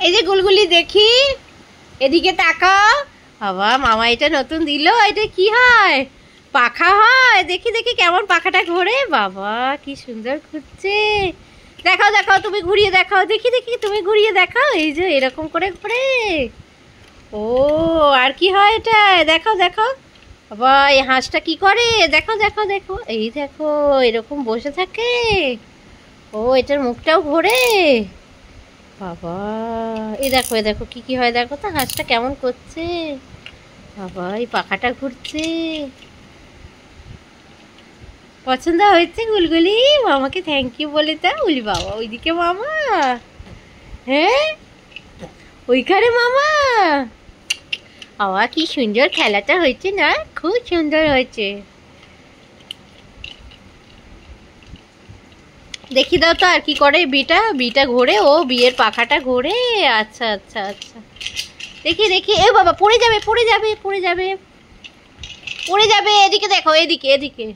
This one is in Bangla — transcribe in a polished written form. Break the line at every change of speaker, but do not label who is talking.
এই যে গুলগুলি দেখি, এদিকে তাকাও। বাবা মামা এটা নতুন দিল, এটা কি হয়? পাখা হয়? দেখি দেখি কেমন পাখাটা ঘোরে। বাবা কি সুন্দর ঘুরছে। দেখাও দেখাও, তুমি ঘুরিয়ে দেখাও, দেখি দেখি তুমি ঘুরিয়ে দেখাও। এই যে এরকম করে ঘুরে। ও আর কি হয় এটা? দেখাও দেখাও। বাবা এই হাঁসটা কি করে? দেখো দেখো দেখো, এই দেখো এরকম বসে থাকে। ও এটার মুখটাও ঘোরে। বাবা এই দেখো এই দেখো কি কি হয়, দেখো তো হাঁসটা কেমন করছে। বাবা এই পাখাটা ঘুরছে। পছন্দ হয়েছে গুলগুলি? মামাকে থ্যাংক ইউ বলে তা। উলি বাবা ওইদিকে মামা, হ্যাঁ ওইখানে মামা। বাবা কি সুন্দর খেলাটা হয়েছে না, খুব সুন্দর হয়েছে। দেখি দাও তো আর কি করে বিটা। বিটা ঘোরে, ও বিয়ের পাখাটা ঘোরে। আচ্ছা আচ্ছা আচ্ছা, দেখি দেখি। এ বাবা পড়ে যাবে পড়ে যাবে পড়ে যাবে পড়ে যাবে। এদিকে দেখো, এদিকে এদিকে।